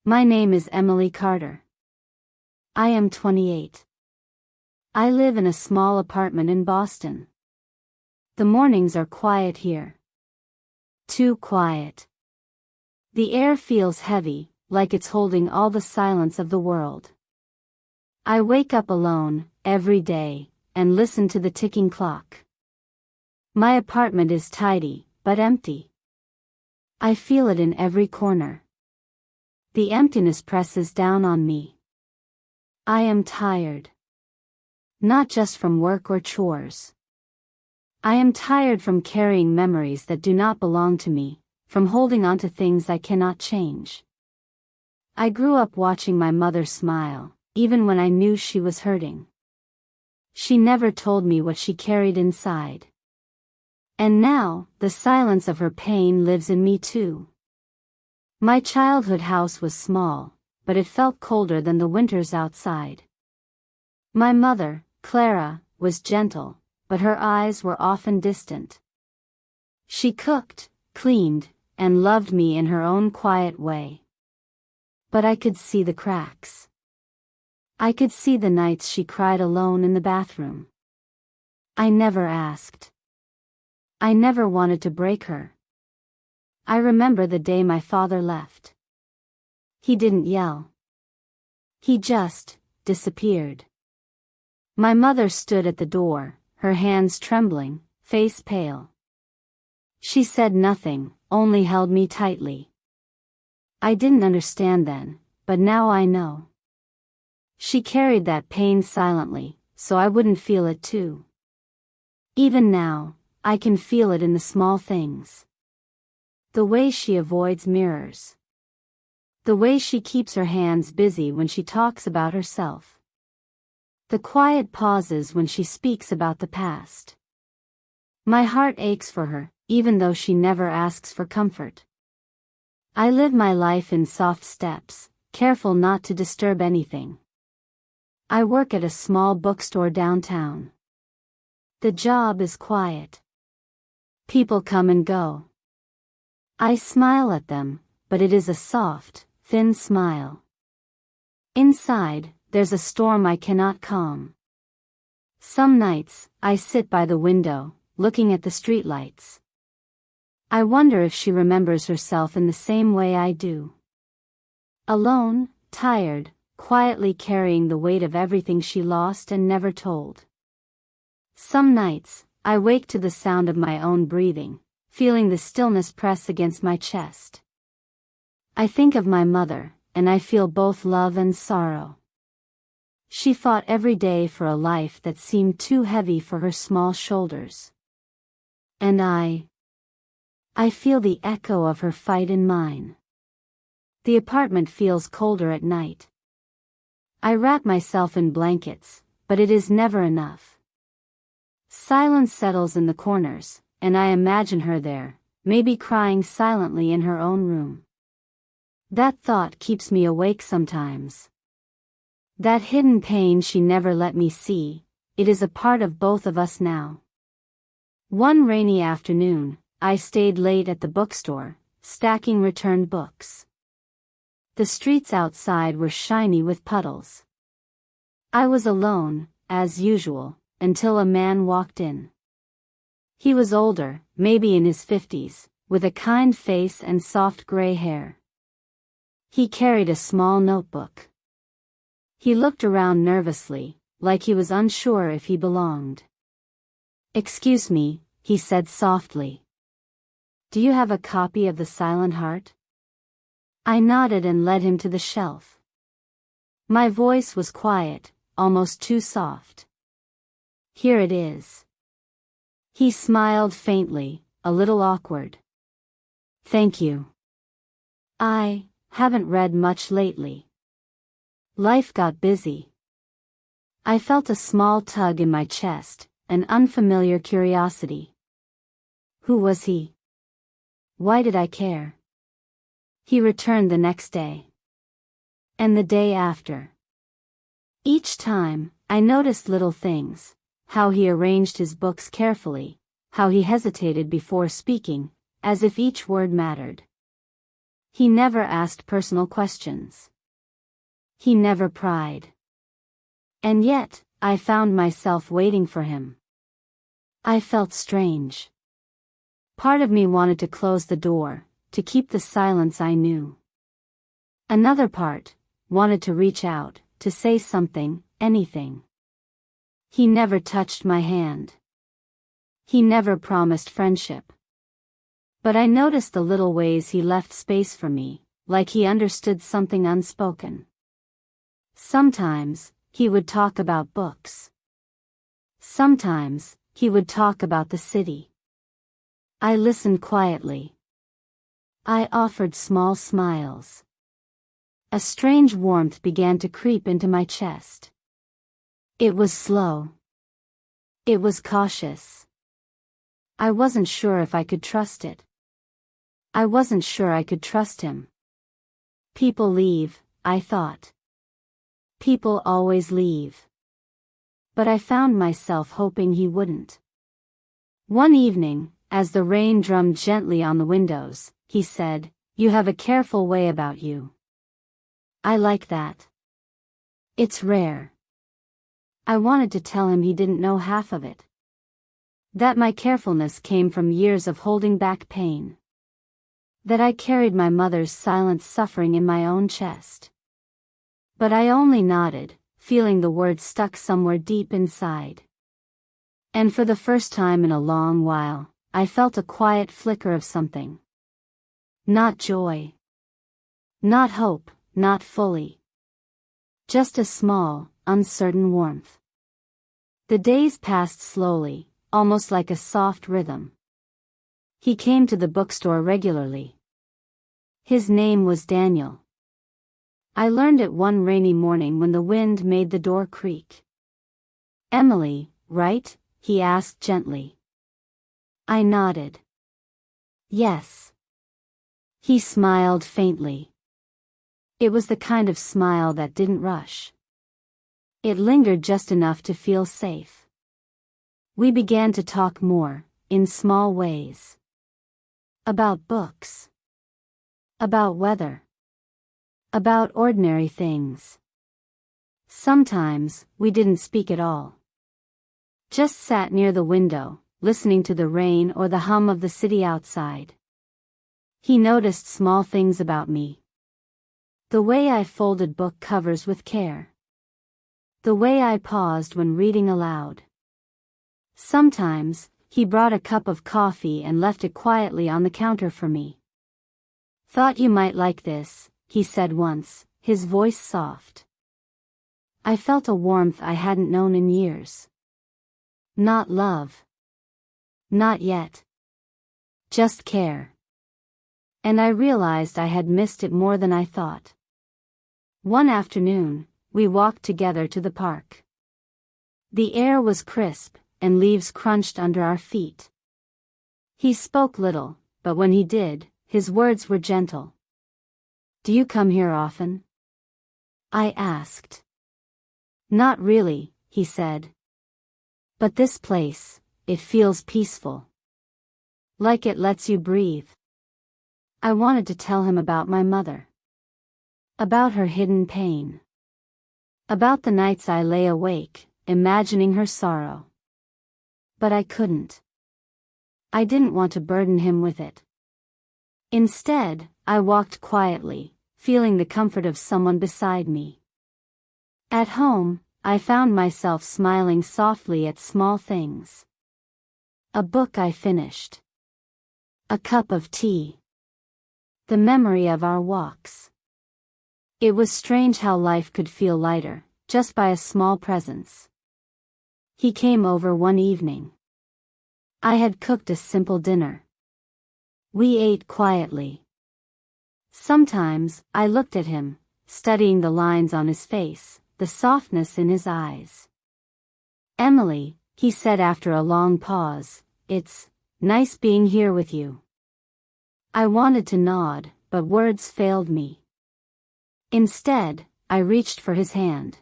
My name is Emily Carter. I am 28. I live in a small apartment in Boston. The mornings are quiet here. Too quiet. The air feels heavy, like it's holding all the silence of the world. I wake up alone, every day, and listen to the ticking clock. My apartment is tidy, but empty. I feel it in every corner. The emptiness presses down on me. I am tired. Not just from work or chores. I am tired from carrying memories that do not belong to me, from holding on to things I cannot change. I grew up watching my mother smile, even when I knew she was hurting. She never told me what she carried inside. And now, the silence of her pain lives in me too. My childhood house was small, but it felt colder than the winters outside. My mother, Clara, was gentle, but her eyes were often distant. She cooked, cleaned, and loved me in her own quiet way. But I could see the cracks. I could see the nights she cried alone in the bathroom. I never asked. I never wanted to break her. I remember the day my father left. He didn't yell. He just disappeared. My mother stood at the door, her hands trembling, face pale. She said nothing, only held me tightly. I didn't understand then, but now I know. She carried that pain silently, so I wouldn't feel it too. Even now, I can feel it in the small things. The way she avoids mirrors. The way she keeps her hands busy when she talks about herself. The quiet pauses when she speaks about the past. My heart aches for her, even though she never asks for comfort. I live my life in soft steps, careful not to disturb anything. I work at a small bookstore downtown. The job is quiet. People come and go. I smile at them, but it is a soft, thin smile. Inside, there's a storm I cannot calm. Some nights, I sit by the window, looking at the streetlights. I wonder if she remembers herself in the same way I do. Alone, tired, quietly carrying the weight of everything she lost and never told. Some nights, I wake to the sound of my own breathing, feeling the stillness press against my chest. I think of my mother, and I feel both love and sorrow. She fought every day for a life that seemed too heavy for her small shoulders. And I feel the echo of her fight in mine. The apartment feels colder at night. I wrap myself in blankets, but it is never enough. Silence settles in the corners, and I imagine her there, maybe crying silently in her own room. That thought keeps me awake sometimes. That hidden pain she never let me see, it is a part of both of us now. One rainy afternoon, I stayed late at the bookstore, stacking returned books. The streets outside were shiny with puddles. I was alone, as usual, until a man walked in. He was older, maybe in his 50s, with a kind face and soft gray hair. He carried a small notebook. He looked around nervously, like he was unsure if he belonged. "Excuse me," he said softly. "Do you have a copy of The Silent Heart?" I nodded and led him to the shelf. My voice was quiet, almost too soft. "Here it is." He smiled faintly, a little awkward. "Thank you. I haven't read much lately. Life got busy." I felt a small tug in my chest, an unfamiliar curiosity. Who was he? Why did I care? He returned the next day. And the day after. Each time, I noticed little things. How he arranged his books carefully, how he hesitated before speaking, as if each word mattered. He never asked personal questions. He never pried. And yet, I found myself waiting for him. I felt strange. Part of me wanted to close the door, to keep the silence I knew. Another part wanted to reach out, to say something, anything. He never touched my hand. He never promised friendship. But I noticed the little ways he left space for me, like he understood something unspoken. Sometimes, he would talk about books. Sometimes, he would talk about the city. I listened quietly. I offered small smiles. A strange warmth began to creep into my chest. It was slow. It was cautious. I wasn't sure if I could trust it. I wasn't sure I could trust him. People leave, I thought. People always leave. But I found myself hoping he wouldn't. One evening, as the rain drummed gently on the windows, he said, "You have a careful way about you." I like that. It's rare. I wanted to tell him he didn't know half of it. That my carefulness came from years of holding back pain. That I carried my mother's silent suffering in my own chest. But I only nodded, feeling the words stuck somewhere deep inside. And for the first time in a long while, I felt a quiet flicker of something. Not joy. Not hope, not fully. Just a small, uncertain warmth. The days passed slowly, almost like a soft rhythm. He came to the bookstore regularly. His name was Daniel. I learned it one rainy morning when the wind made the door creak. "Emily, right?" he asked gently. I nodded. "Yes." He smiled faintly. It was the kind of smile that didn't rush. It lingered just enough to feel safe. We began to talk more, in small ways. About books. About weather. About ordinary things. Sometimes, we didn't speak at all. Just sat near the window, listening to the rain or the hum of the city outside. He noticed small things about me. The way I folded book covers with care. The way I paused when reading aloud. Sometimes, he brought a cup of coffee and left it quietly on the counter for me. "Thought you might like this," he said once, his voice soft. I felt a warmth I hadn't known in years. Not love. Not yet. Just care. And I realized I had missed it more than I thought. One afternoon, we walked together to the park. The air was crisp, and leaves crunched under our feet. He spoke little, but when he did, his words were gentle. "Do you come here often?" I asked. "Not really," he said. "But this place, it feels peaceful. Like it lets you breathe." I wanted to tell him about my mother. About her hidden pain. About the nights I lay awake, imagining her sorrow. But I couldn't. I didn't want to burden him with it. Instead, I walked quietly, feeling the comfort of someone beside me. At home, I found myself smiling softly at small things. A book I finished. A cup of tea. The memory of our walks. It was strange how life could feel lighter, just by a small presence. He came over one evening. I had cooked a simple dinner. We ate quietly. Sometimes, I looked at him, studying the lines on his face, the softness in his eyes. "Emily," he said after a long pause, "it's nice being here with you." I wanted to nod, but words failed me. Instead, I reached for his hand.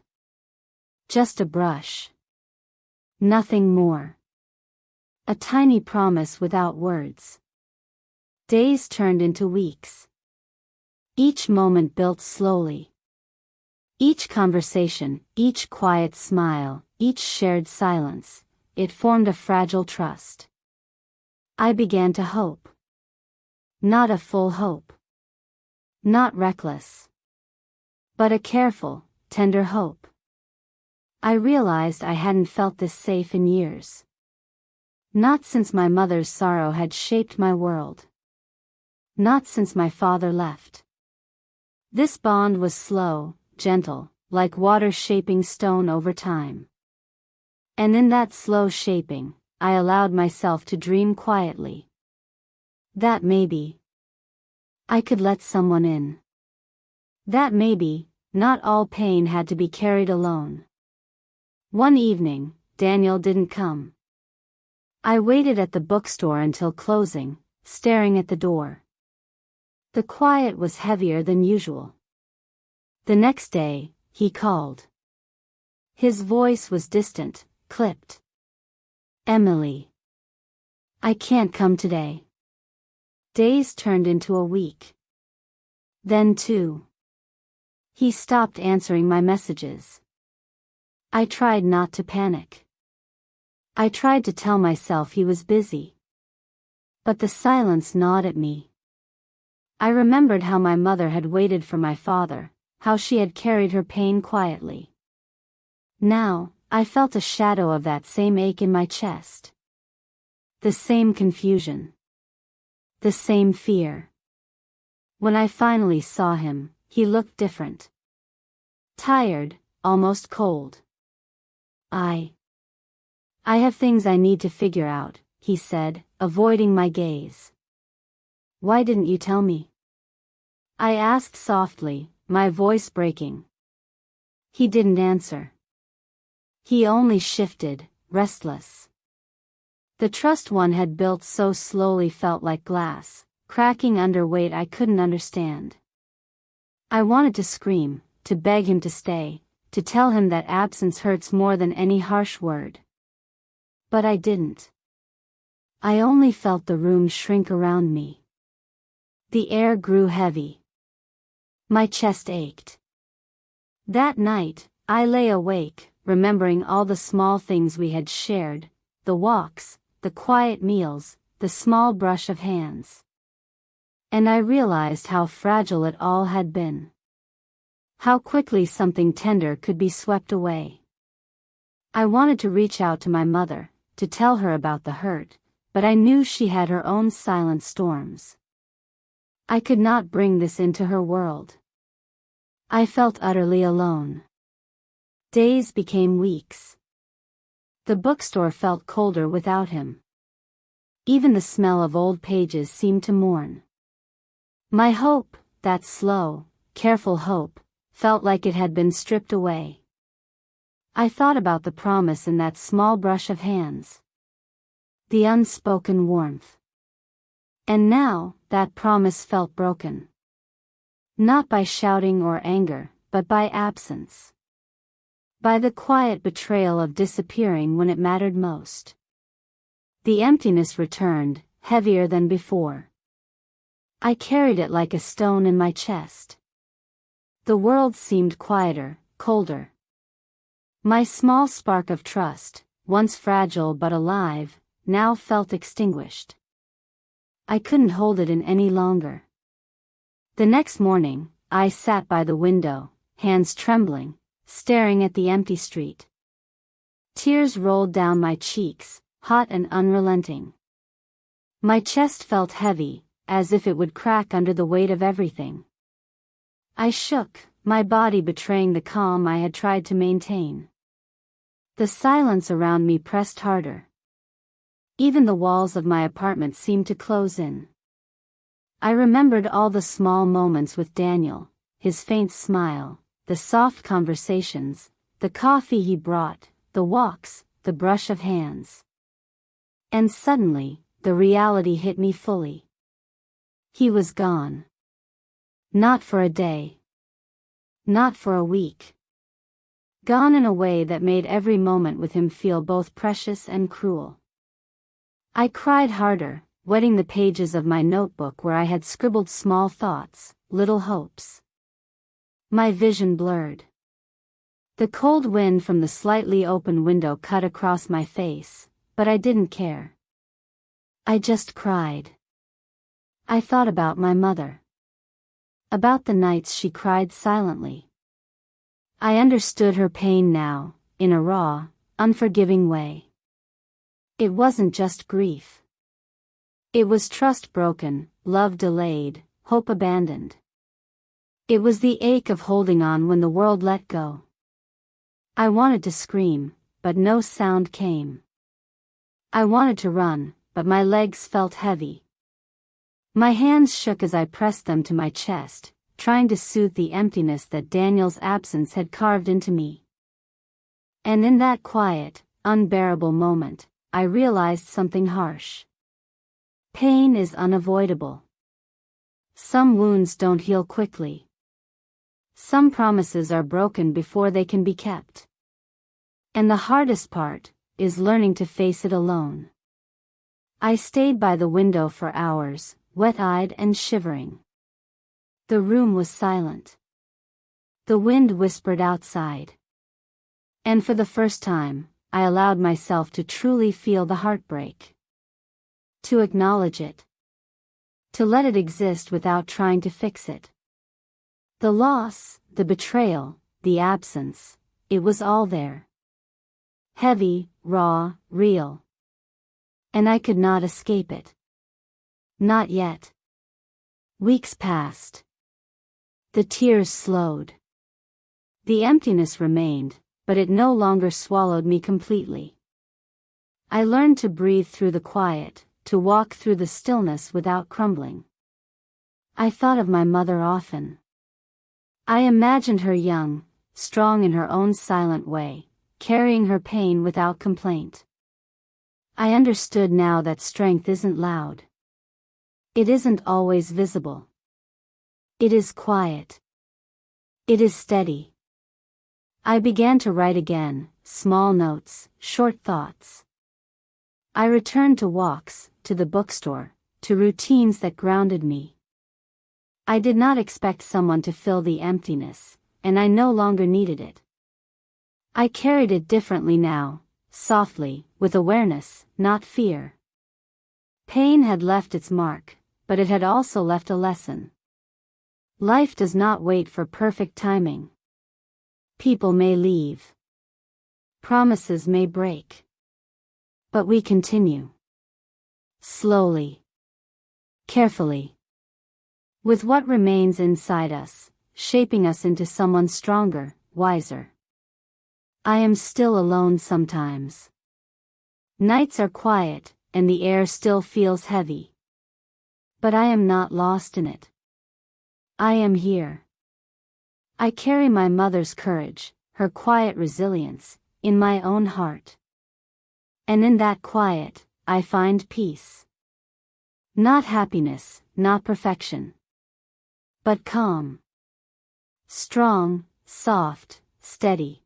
Just a brush. Nothing more. A tiny promise without words. Days turned into weeks. Each moment built slowly. Each conversation, each quiet smile, each shared silence, it formed a fragile trust. I began to hope. Not a full hope. Not reckless. But a careful, tender hope. I realized I hadn't felt this safe in years. Not since my mother's sorrow had shaped my world. Not since my father left. This bond was slow, gentle, like water shaping stone over time. And in that slow shaping, I allowed myself to dream quietly. That maybe I could let someone in. That maybe not all pain had to be carried alone. One evening, Daniel didn't come. I waited at the bookstore until closing, staring at the door. The quiet was heavier than usual. The next day, he called. His voice was distant, clipped. "Emily. I can't come today." Days turned into a week. Then 2. He stopped answering my messages. I tried not to panic. I tried to tell myself he was busy. But the silence gnawed at me. I remembered how my mother had waited for my father, how she had carried her pain quietly. Now, I felt a shadow of that same ache in my chest. The same confusion. The same fear. When I finally saw him, he looked different. Tired, almost cold. I have things I need to figure out, he said, avoiding my gaze. "Why didn't you tell me?" I asked softly, my voice breaking. He didn't answer. He only shifted, restless. The trust one had built so slowly felt like glass, cracking under weight I couldn't understand. I wanted to scream, to beg him to stay, to tell him that absence hurts more than any harsh word. But I didn't. I only felt the room shrink around me. The air grew heavy. My chest ached. That night, I lay awake, remembering all the small things we had shared, the walks, the quiet meals, the small brush of hands. And I realized how fragile it all had been. How quickly something tender could be swept away. I wanted to reach out to my mother, to tell her about the hurt, but I knew she had her own silent storms. I could not bring this into her world. I felt utterly alone. Days became weeks. The bookstore felt colder without him. Even the smell of old pages seemed to mourn. My hope, that slow, careful hope, felt like it had been stripped away. I thought about the promise in that small brush of hands. The unspoken warmth. And now, that promise felt broken. Not by shouting or anger, but by absence. By the quiet betrayal of disappearing when it mattered most. The emptiness returned, heavier than before. I carried it like a stone in my chest. The world seemed quieter, colder. My small spark of trust, once fragile but alive, now felt extinguished. I couldn't hold it in any longer. The next morning, I sat by the window, hands trembling, staring at the empty street. Tears rolled down my cheeks, hot and unrelenting. My chest felt heavy, as if it would crack under the weight of everything. I shook, my body betraying the calm I had tried to maintain. The silence around me pressed harder. Even the walls of my apartment seemed to close in. I remembered all the small moments with Daniel, his faint smile, the soft conversations, the coffee he brought, the walks, the brush of hands. And suddenly, the reality hit me fully. He was gone. Not for a day. Not for a week. Gone in a way that made every moment with him feel both precious and cruel. I cried harder, wetting the pages of my notebook where I had scribbled small thoughts, little hopes. My vision blurred. The cold wind from the slightly open window cut across my face, but I didn't care. I just cried. I thought about my mother. About the nights she cried silently. I understood her pain now, in a raw, unforgiving way. It wasn't just grief. It was trust broken, love delayed, hope abandoned. It was the ache of holding on when the world let go. I wanted to scream, but no sound came. I wanted to run, but my legs felt heavy. My hands shook as I pressed them to my chest, trying to soothe the emptiness that Daniel's absence had carved into me. And in that quiet, unbearable moment, I realized something harsh. Pain is unavoidable. Some wounds don't heal quickly. Some promises are broken before they can be kept. And the hardest part is learning to face it alone. I stayed by the window for hours, wet-eyed and shivering. The room was silent. The wind whispered outside. And for the first time, I allowed myself to truly feel the heartbreak. To acknowledge it. To let it exist without trying to fix it. The loss, the betrayal, the absence, it was all there. Heavy, raw, real. And I could not escape it. Not yet. Weeks passed. The tears slowed. The emptiness remained, but it no longer swallowed me completely. I learned to breathe through the quiet, to walk through the stillness without crumbling. I thought of my mother often. I imagined her young, strong in her own silent way, carrying her pain without complaint. I understood now that strength isn't loud. It isn't always visible. It is quiet. It is steady. I began to write again, small notes, short thoughts. I returned to walks, to the bookstore, to routines that grounded me. I did not expect someone to fill the emptiness, and I no longer needed it. I carried it differently now, softly, with awareness, not fear. Pain had left its mark, but it had also left a lesson. Life does not wait for perfect timing. People may leave. Promises may break. But we continue. Slowly. Carefully. With what remains inside us, shaping us into someone stronger, wiser. I am still alone sometimes. Nights are quiet, and the air still feels heavy. But I am not lost in it. I am here. I carry my mother's courage, her quiet resilience, in my own heart. And in that quiet, I find peace. Not happiness, not perfection. But calm. Strong, soft, steady.